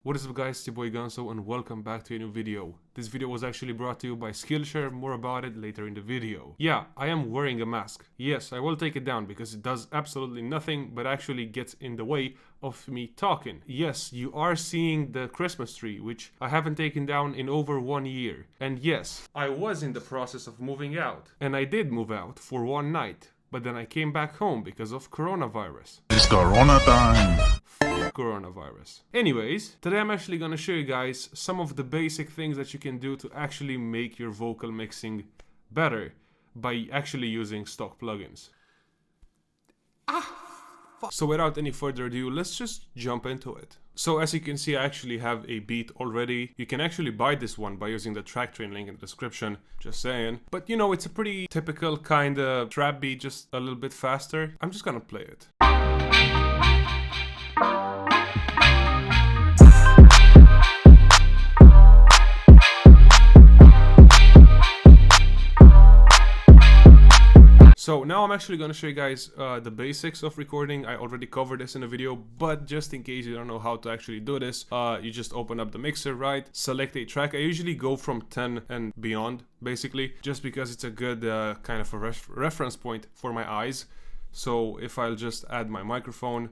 What is up guys, it's your boy Gunsoww and welcome back to a new video. This video was actually brought to you by Skillshare, more about it later in the video. Yeah, I am wearing a mask. Yes, I will take it down because it does absolutely nothing but actually gets in the way of me talking. Yes, you are seeing the Christmas tree, which I haven't taken down in over 1 year. And yes, I was in the process of moving out. And I did move out for one night. But then I came back home because of coronavirus. It's Corona time! Coronavirus. Anyways, today I'm actually gonna show you guys some of the basic things that you can do to actually make your vocal mixing better by actually using stock plugins. So without any further ado, let's just jump into it. So as you can see, I actually have a beat already. You can actually buy this one by using the track train link in the description, just saying. But you know, it's a pretty typical kind of trap beat, just a little bit faster. I'm just gonna play it. So now I'm actually going to show you guys the basics of recording. I already covered this in a video, but just in case you don't know how to actually do this, you just open up the mixer, right? Select a track. I usually go from 10 and beyond, basically, just because it's a good kind of a reference point for my eyes. So if I'll just add my microphone,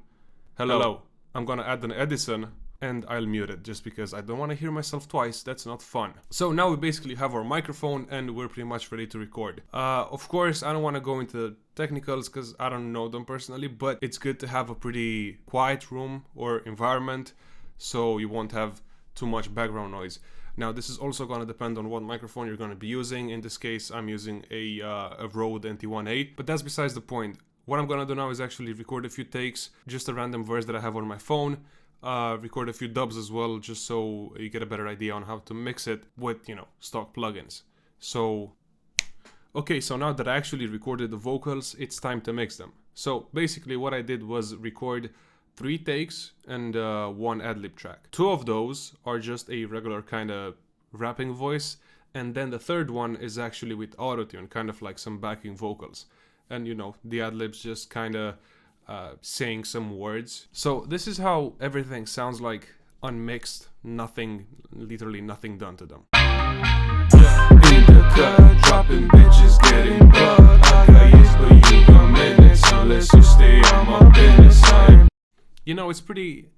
hello, I'm going to add an Edison. And I'll mute it just because I don't want to hear myself twice. That's not fun. So now we basically have our microphone and we're pretty much ready to record. Of course, I don't want to go into technicals because I don't know them personally, but it's good to have a pretty quiet room or environment so you won't have too much background noise. Now this is also going to depend on what microphone you're going to be using. In this case, I'm using a Rode NT1A, but that's besides the point. What I'm going to do now is actually record a few takes, just a random verse that I have on my phone. Record a few dubs as well, just so you get a better idea on how to mix it with, you know, stock plugins. So, okay, so now that I actually recorded the vocals, it's time to mix them. So basically what I did was record 3 takes and 1 ad-lib track. 2 of those are just a regular kind of rapping voice, and then the third one is actually with autotune, kind of like some backing vocals. And you know, the ad-libs just kind of saying some words. So this is how everything sounds like unmixed, nothing, literally nothing done to them. In the cut, dropping bitches, getting bugged. I got years, but you got minutes, unless you stay on my business. You know, it's pretty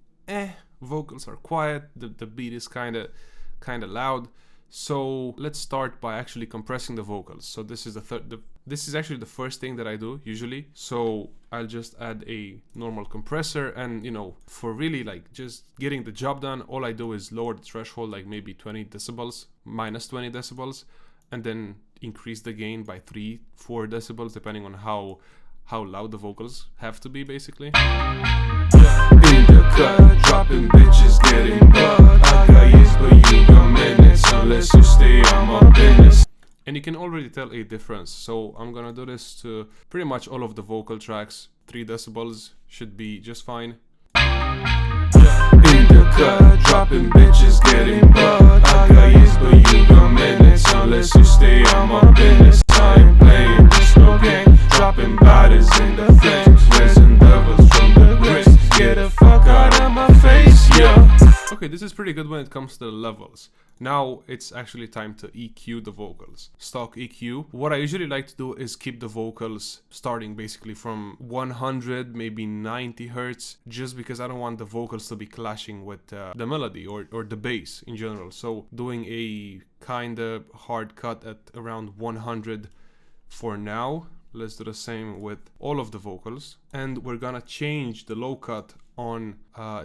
vocals are quiet, the beat is kind of loud. So let's start by actually compressing the vocals. So this is this is actually the first thing that I do usually. So I'll just add a normal compressor, and you know, for really like just getting the job done, all I do is lower the threshold like maybe 20 decibels, minus 20 decibels, and then increase the gain by 3-4 decibels depending on how loud the vocals have to be, basically. In the cut, dropping bitches, getting bugged. I got years, but you got minutes, unless you stay on my business. And you can already tell a difference. So I'm gonna do this to pretty much all of the vocal tracks. 3 decibels should be just fine. In the cut, dropping bitches, getting bugged. I got years, but you got minutes, unless you stay on my business. I ain't playing this no game. Dropping bodies in the flames, raising devils from the grits. Get the fuck out of my face, yeah. Okay, this is pretty good when it comes to the levels. Now it's actually time to EQ the vocals. Stock EQ. What I usually like to do is keep the vocals starting basically from 100, maybe 90 hertz, just because I don't want the vocals to be clashing with the melody or the bass in general. So doing a kind of hard cut at around 100 for now. Let's do the same with all of the vocals, and we're gonna change the low cut on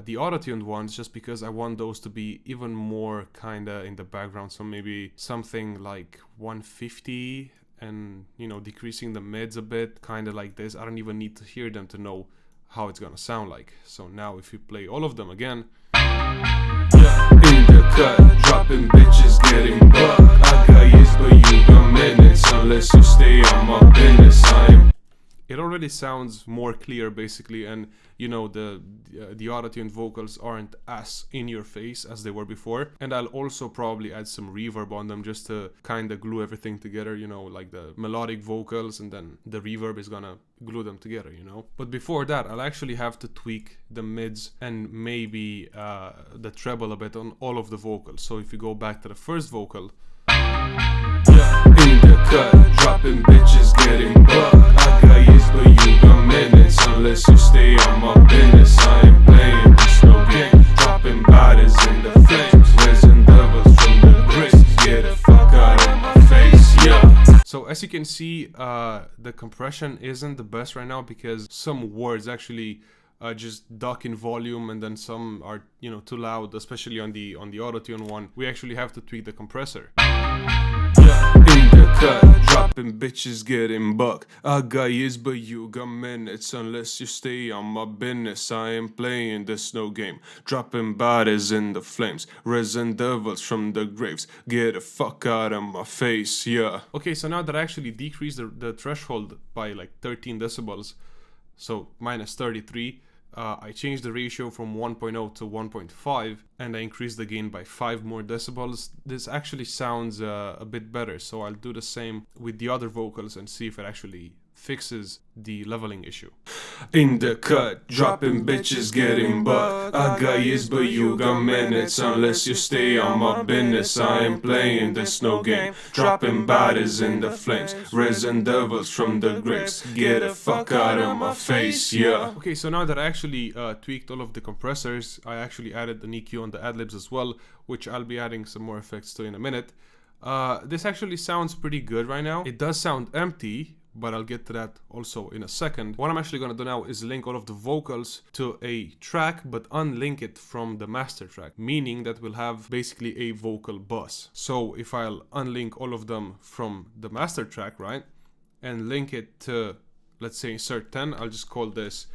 the auto-tuned ones just because I want those to be even more kinda in the background. So maybe something like 150, and you know, decreasing the mids a bit, kinda like this. I don't even need to hear them to know how it's gonna sound like. So now if you play all of them again. In the cut, dropping bitches, getting bugged. I got years, but you got minutes, unless you stay on my business. already sounds more clear basically, and you know, the auto-tuned vocals aren't as in your face as they were before. And I'll also probably add some reverb on them just to kind of glue everything together, you know, like the melodic vocals and then the reverb is gonna glue them together, you know. But before that, I'll actually have to tweak the mids and maybe the treble a bit on all of the vocals. So if you go back to the first vocal, in the cut, dropping bitches, getting bucked. I got years, but you got minutes. Unless you stay on my business, I ain't playing this no game. Dropping bodies in the flames, raising devils from the bricks. Get the fuck out of my face, yeah. So as you can see, the compression isn't the best right now because some words actually just duck in volume, and then some are, you know, too loud, especially on the auto-tune one. We actually have to tweak the compressor. In the cut, dropping bitches, getting bucked. I got years, but you got minutes. Unless you stay on my business, I ain't playing this no game. Dropping bodies in the flames, raising devils from the graves. Get the fuck out of my face, yeah. Okay, so now that I actually decreased the threshold by like 13 decibels, so minus 33, I changed the ratio from 1.0 to 1.5, and I increased the gain by 5 more decibels. This actually sounds a bit better, so I'll do the same with the other vocals and see if it actually fixes the leveling issue. In the cut, dropping bitches, getting bucked. I got years, but you got minutes. Unless you stay on my business, I ain't playing this no game. Dropping bodies in the flames, raising devils from the graves. Get the fuck out of my face, yeah. Okay, so now that I actually tweaked all of the compressors, I actually added an EQ on the ad-libs as well, which I'll be adding some more effects to in a minute. This actually sounds pretty good right now. It does sound empty, but I'll get to that also in a second. What I'm actually gonna do now is link all of the vocals to a track, but unlink it from the master track, meaning that we'll have basically a vocal bus. So if I'll unlink all of them from the master track, right, and link it to, let's say, insert 10, I'll just call this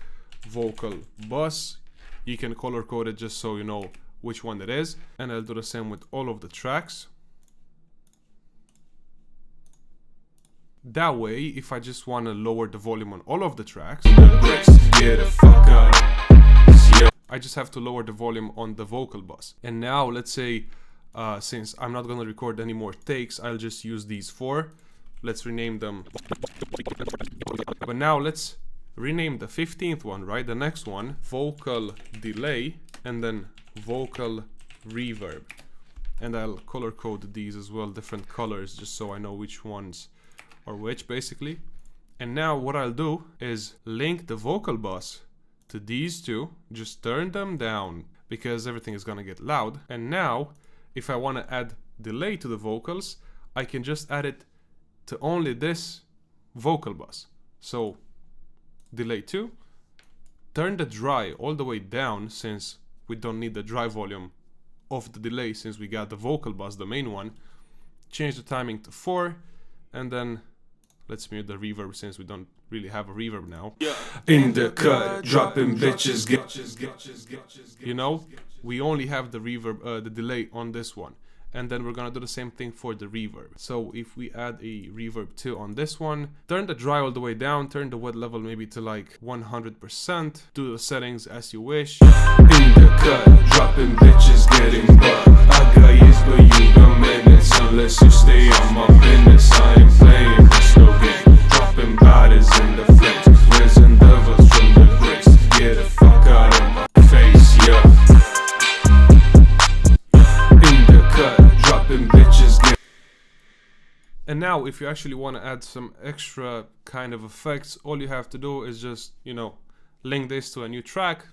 vocal bus. You can color code it just so you know which one it is, and I'll do the same with all of the tracks. That way, if I just want to lower the volume on all of the tracks, I just have to lower the volume on the vocal bus. And now, let's say, since I'm not going to record any more takes, I'll just use these 4. Let's rename them. But now, let's rename the 15th one, right? The next one, vocal delay, and then vocal reverb. And I'll color code these as well, different colors, just so I know which ones or which, basically. And now what I'll do is link the vocal bus to these two, just turn them down because everything is gonna get loud. And now if I want to add delay to the vocals, I can just add it to only this vocal bus. So delay 2, turn the dry all the way down, since we don't need the dry volume of the delay since we got the vocal bus, the main one. Change the timing to 4, and then let's mute the reverb since we don't really have a reverb now. In the cut, dropping bitches, you know, we only have the reverb, the delay on this one. And then we're gonna do the same thing for the reverb. So if we add a reverb 2 on this one, turn the dry all the way down, turn the wet level maybe to like 100%, do the settings as you wish. In the cut, dropping bitches, getting bucked. I got years, but you got minutes. Unless you stay on my business, I ain't playing this no game. Dropping bodies in the flames, raising devils from the graves. Get the fuck out of my face, yeah. And now if you actually want to add some extra kind of effects, all you have to do is just, you know, link this to a new track,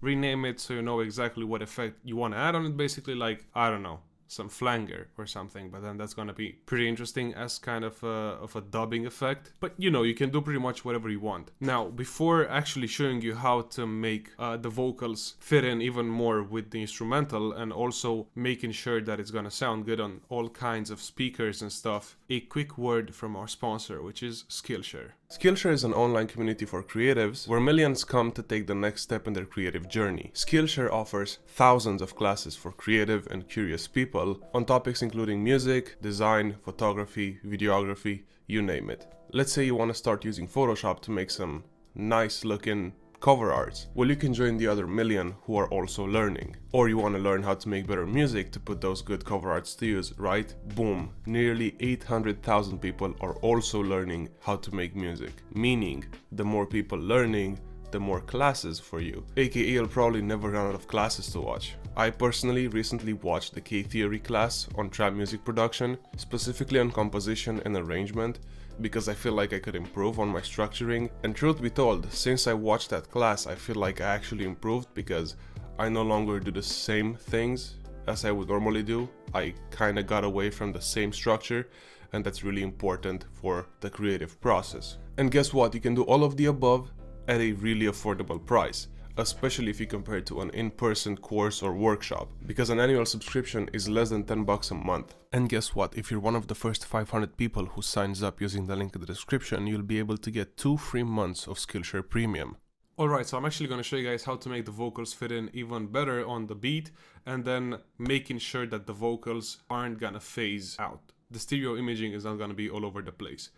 rename it so you know exactly what effect you want to add on it, basically, like, I don't know, some flanger or something, but then that's gonna be pretty interesting as kind of a dubbing effect. But you know, you can do pretty much whatever you want. Now, before actually showing you how to make the vocals fit in even more with the instrumental, and also making sure that it's gonna sound good on all kinds of speakers and stuff, a quick word from our sponsor, which is Skillshare. Skillshare is an online community for creatives where millions come to take the next step in their creative journey. Skillshare offers thousands of classes for creative and curious people on topics including music, design, photography, videography, you name it. Let's say you want to start using Photoshop to make some nice looking cover arts. Well, you can join the other million who are also learning. Or you want to learn how to make better music to put those good cover arts to use, right? Boom, nearly 800,000 people are also learning how to make music. Meaning, the more people learning, the more classes for you. AKA you'll probably never run out of classes to watch. I personally recently watched the K-Theory class on trap music production, specifically on composition and arrangement, because I feel like I could improve on my structuring. And truth be told, since I watched that class, I feel like I actually improved because I no longer do the same things as I would normally do. I kinda got away from the same structure, and that's really important for the creative process. And guess what? You can do all of the above at a really affordable price, especially if you compare it to an in-person course or workshop, because an annual subscription is less than 10 bucks a month. And guess what? If you're one of the first 500 people who signs up using the link in the description, you'll be able to get 2 free months of Skillshare Premium. Alright, so I'm actually going to show you guys how to make the vocals fit in even better on the beat, and then making sure that the vocals aren't gonna phase out. The stereo imaging is not gonna be all over the place.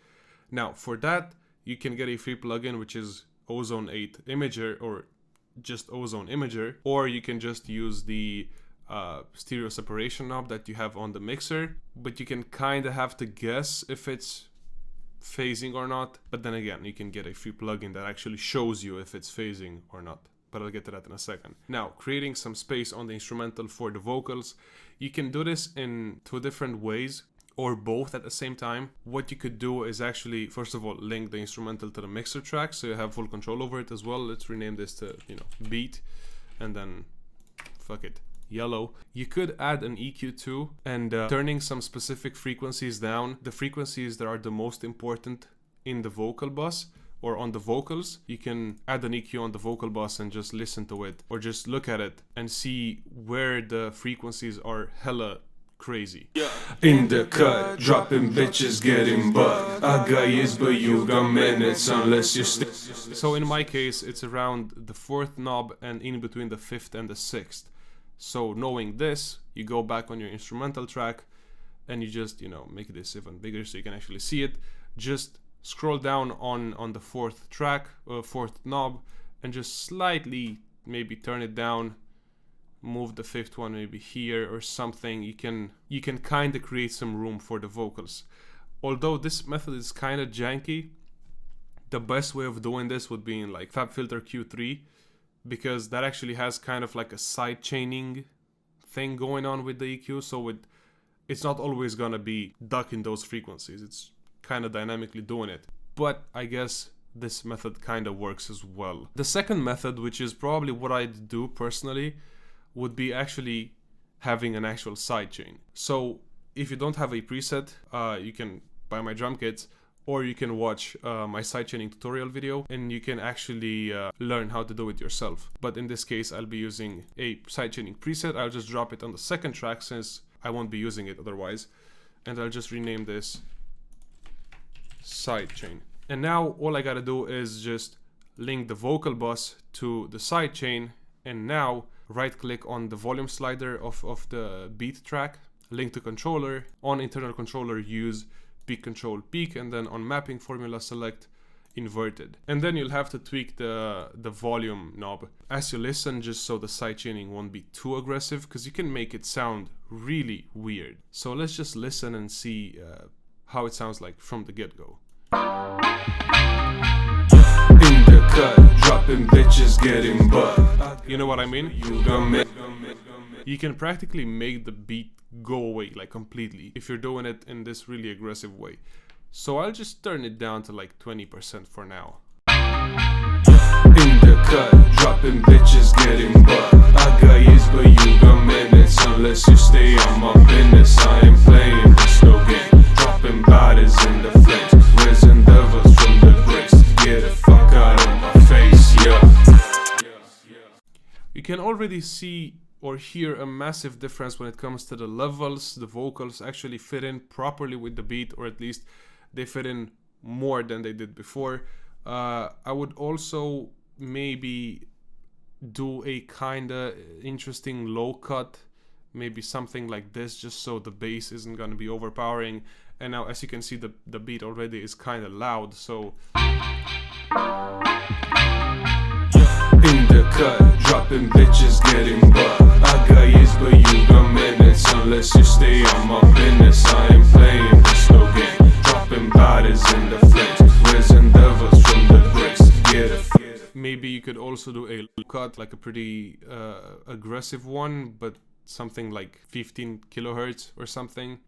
Now, for that, you can get a free plugin, which is Ozone 8 Imager, or just Ozone Imager, or you can just use the stereo separation knob that you have on the mixer, but you can kind of have to guess if it's phasing or not. But then again, you can get a free plugin that actually shows you if it's phasing or not, but I'll get to that in a second. Now, creating some space on the instrumental for the vocals, you can do this in 2 different ways, or both at the same time. What you could do is actually, first of all, link the instrumental to the mixer track so you have full control over it as well. Let's rename this to, beat, and then fuck it, yellow. You could add an EQ too, and turning some specific frequencies down, the frequencies that are the most important in the vocal bus or on the vocals. You can add an EQ on the vocal bus and just listen to it, or just look at it and see where the frequencies are hella crazy. In the cut, dropping bitches, getting butt. I got years, but you got minutes, unless you stay. So in my case, it's around the 4th knob and in between the 5th and the 6th. So knowing this, you go back on your instrumental track and you just, make this even bigger so you can actually see it. Just scroll down on the 4th track, 4th knob, and just slightly maybe turn it down. Move the 5th one maybe here or something. You can kind of create some room for the vocals. Although this method is kind of janky, the best way of doing this would be in like FabFilter Q3, because that actually has kind of like a side chaining thing going on with the EQ, so it's not always gonna be ducking those frequencies. It's kind of dynamically doing it. But I guess this method kind of works as well. The second method, which is probably what I'd do personally, would be actually having an actual sidechain. So if you don't have a preset, you can buy my drum kits, or you can watch my sidechaining tutorial video and you can actually learn how to do it yourself. But in this case, I'll be using a sidechaining preset. I'll just drop it on the 2nd track since I won't be using it otherwise. And I'll just rename this sidechain. And now all I gotta do is just link the vocal bus to the sidechain, and now right click on the volume slider of the beat track, link to controller, on internal controller use peak control peak, and then on mapping formula select inverted. And then you'll have to tweak the volume knob as you listen, just so the sidechaining won't be too aggressive, because you can make it sound really weird. So let's just listen and see how it sounds like from the get-go. In the cut, dropping bitches, getting butt. You know what I mean? You got me. You can practically make the beat go away like completely if you're doing it in this really aggressive way. So I'll just turn it down to like 20% for now. In the cut, dropping bitches, getting butt. I got years, but you got minutes, unless you stay on my business. I ain't playing this no game. Dropping bodies in the flames, raising devils from the bricks. Get the fuck out of my face, yeah. You can already see or hear a massive difference when it comes to the levels. The vocals actually fit in properly with the beat, or at least they fit in more than they did before. I would also maybe do a kinda interesting low cut maybe something like this, just so the bass isn't gonna be overpowering. And now as you can see, the beat already is kind of loud, so in the cut, dropping bitches, getting bucked. I got years, but you got minutes. Unless you stay on my business, I ain't playing this no game. Dropping bodies in the flames, raising devils from the bricks. Get it. maybe you could also do a cut, like a pretty aggressive one, but something like 15 kilohertz or something.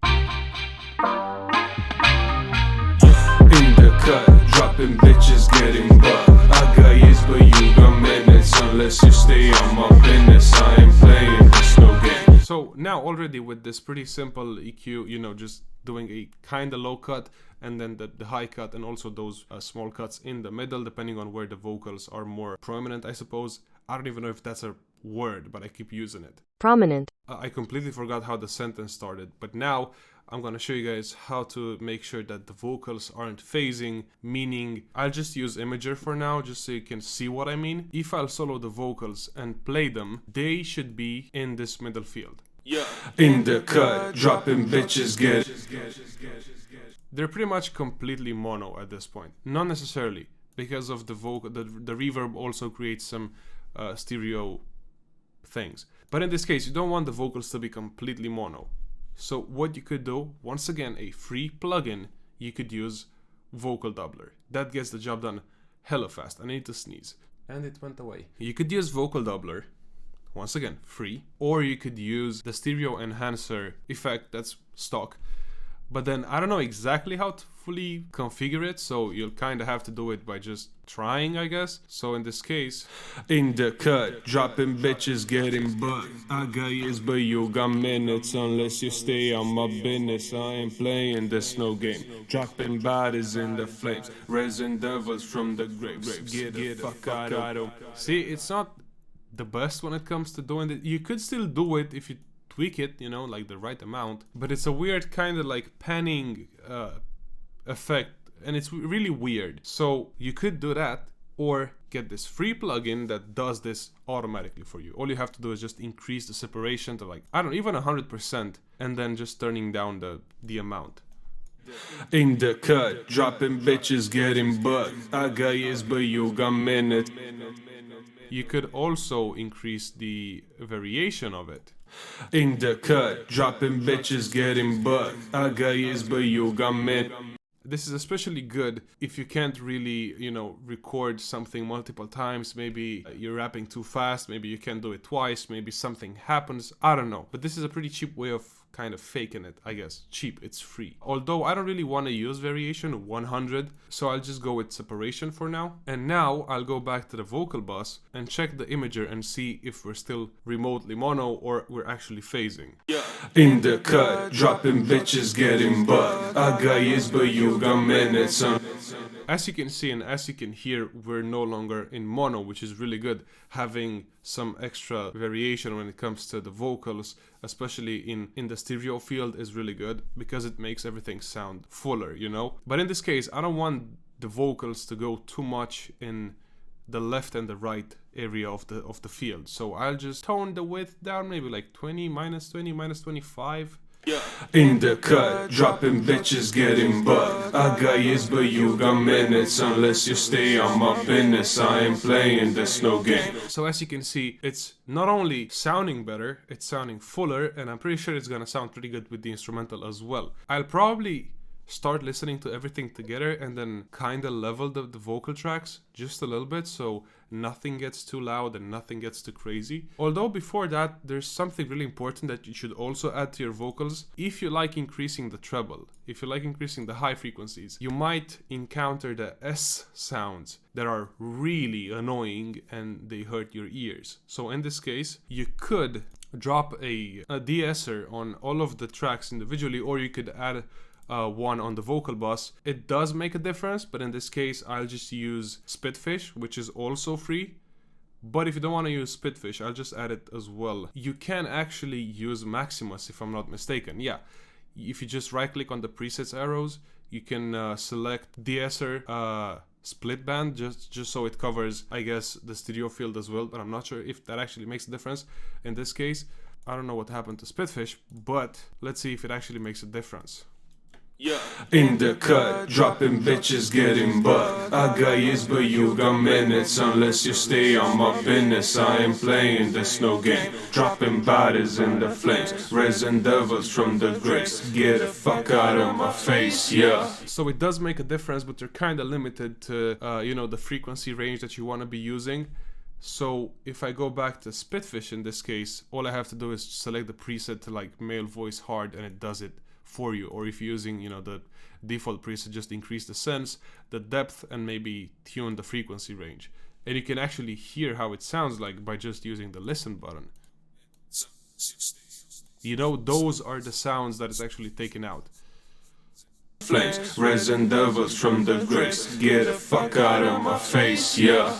In the cut, dropping bitches, getting bucked. I got years, but you got minutes. Unless you stay on my business, I ain't playing this no game. So now already with this pretty simple EQ, you know, just doing a kind of low cut and then the high cut, and also those small cuts in the middle, depending on where the vocals are more prominent, I suppose. I don't even know if that's a word, but I keep using it. Prominent. I completely forgot how the sentence started, but now I'm gonna show you guys how to make sure that the vocals aren't phasing, meaning I'll just use Imager for now, just so you can see what I mean. If I'll solo the vocals and play them, they should be in this middle field. Yeah. In the cut, dropping bitches, get. They're pretty much completely mono at this point. Not necessarily, because of the vocal, the reverb also creates some stereo things. But in this case, you don't want the vocals to be completely mono. So what you could do, once again, a free plugin, you could use Vocal Doubler. That gets the job done hella fast. I need to sneeze. And it went away. You could use Vocal Doubler, once again, free. Or you could use the stereo enhancer effect, that's stock. But then I don't know exactly how to fully configure it, so you'll kind of have to do it by just trying, I guess. So in this case, in the cut, dropping bitches, getting bucked. I got years, but you got minutes. Unless you stay on my business, I ain't playing this no game. Dropping bodies in the flames, raising devils from the graves. Get the fuck out of. See, it's not the best when it comes to doing it. You could still do it if you tweak it, you know, like the right amount, but it's a weird kind of like panning effect, and it's really weird. So you could do that, or get this free plugin that does this automatically for you. All you have to do is just increase the separation to, like, I don't know, even 100%, and then just turning down the amount. In the cut, dropping bitches, getting bucked. I got years, but you got minutes. You could also increase the variation of it. In the cut, dropping bitches, getting bucked. I got years, but you got minutes. This is especially good if you can't really, you know, record something multiple times. Maybe you're rapping too fast, maybe you can't do it twice, maybe something happens, I don't know. But this is a pretty cheap way of kind of faking it, I guess. Cheap, it's free. Although I don't really want to use variation 100, so I'll just go with separation for now. And now I'll go back to the vocal bus and check the imager and see if we're still remotely mono or we're actually phasing. In the cut, dropping bitches, getting bucked. I got years, but you got minutes. As you can see and as you can hear, we're no longer in mono, which is really good. Having some extra variation when it comes to the vocals, especially in the stereo field, is really good because it makes everything sound fuller, you know. But in this case, I don't want the vocals to go too much in the left and the right area of the field. So I'll just tone the width down, maybe like 20, minus 25. In the cut, dropping bitches, getting bucked. I got years, but you got minutes. Unless you stay on my business, I ain't playing this no game. So as you can see, it's not only sounding better, it's sounding fuller, and I'm pretty sure it's gonna sound pretty good with the instrumental as well. I'll probably start listening to everything together and then kind of level the vocal tracks just a little bit, so nothing gets too loud and nothing gets too crazy. Although before that, there's something really important that you should also add to your vocals. If you like increasing the treble, if you like increasing the high frequencies, you might encounter the S sounds that are really annoying and they hurt your ears. So in this case, you could drop a deesser on all of the tracks individually, or you could add one on the vocal bus. It does make a difference, but in this case I'll just use Spitfish, which is also free. But if you don't want to use Spitfish, I'll just add it as well. You can actually use Maximus, if I'm not mistaken. Yeah, if you just right click on the presets arrows, you can select deesser split band, just so it covers, I guess, the stereo field as well, but I'm not sure if that actually makes a difference in this case. I don't know what happened to Spitfish, but let's see if it actually makes a difference. Yeah. In the cut, dropping bitches, getting butt. I got years, but you got minutes. Unless you stay on my business, I ain't playing this no game. Dropping bodies in the flames, raising devils from the graves. Get the fuck out of my face, yeah. So it does make a difference, but you're kind of limited to, you know, the frequency range that you want to be using. So if I go back to Spitfish in this case, all I have to do is select the preset to like male voice hard, and it does it for you. Or if you're using, you know, the default preset, just increase the sense, the depth, and maybe tune the frequency range. And you can actually hear how it sounds like by just using the listen button. You know, those are the sounds that is actually taken out. Flames, raising devils from the graves. Get the fuck out of my face, yeah.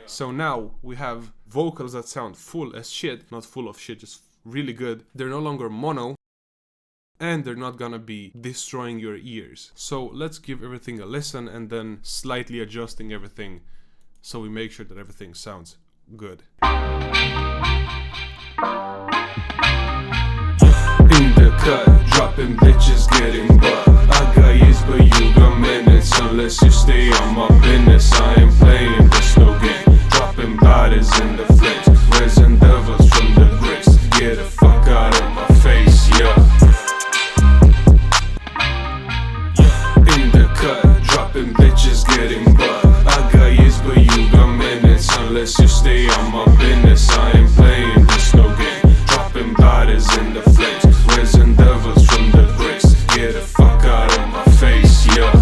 So now we have vocals that sound full as shit, not full of shit, just really good. They're no longer mono, and they're not gonna be destroying your ears. So let's give everything a listen and then slightly adjusting everything so we make sure that everything sounds good. In the cut, dropping bitches, getting butt. I got years, but you got minutes. Unless you stay on my business, I ain't playing this no game. Dropping bodies in the flames, raising devils from the graves. Get the fuck out of my face, yeah. In the cut, dropping bitches, getting butt. I got years, but you got minutes. Unless you stay on my business, I ain't playing this no game. Dropping bodies in the flames, raising devils from the graves. Get the fuck out of my face, yeah.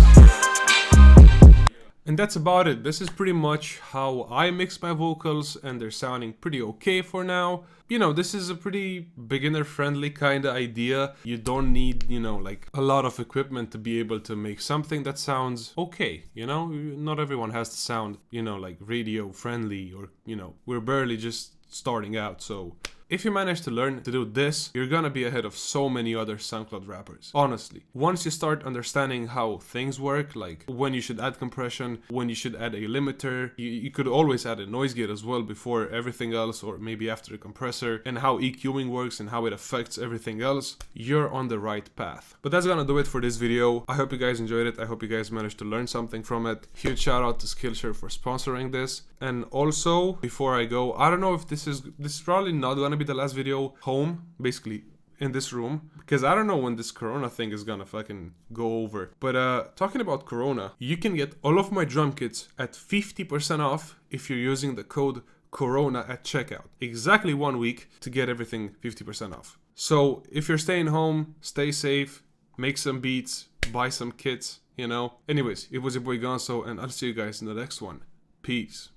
And that's about it. This is pretty much how I mix my vocals, and they're sounding pretty okay for now. You know, this is a pretty beginner friendly kind of idea. You don't need, you know, like a lot of equipment to be able to make something that sounds okay, you know? Not everyone has to sound, you know, like radio friendly, or, you know, we're barely just starting out, so if you manage to learn to do this, you're gonna be ahead of so many other SoundCloud rappers. Honestly, once you start understanding how things work, like when you should add compression, when you should add a limiter, you could always add a noise gate as well before everything else, or maybe after the compressor, and how EQing works and how it affects everything else, you're on the right path. But that's gonna do it for this video. I hope you guys enjoyed it. I hope you guys managed to learn something from it. Huge shout out to Skillshare for sponsoring this. And also, before I go, I don't know if this is probably not gonna be the last video home, basically in this room, because I don't know when this Corona thing is gonna fucking go over. But talking about Corona, you can get all of my drum kits at 50% off if you're using the code Corona at checkout. Exactly 1 week to get everything 50% off. So if you're staying home, stay safe, make some beats, buy some kits, you know. Anyways, it was your boy Gunsoww, and I'll see you guys in the next one. Peace.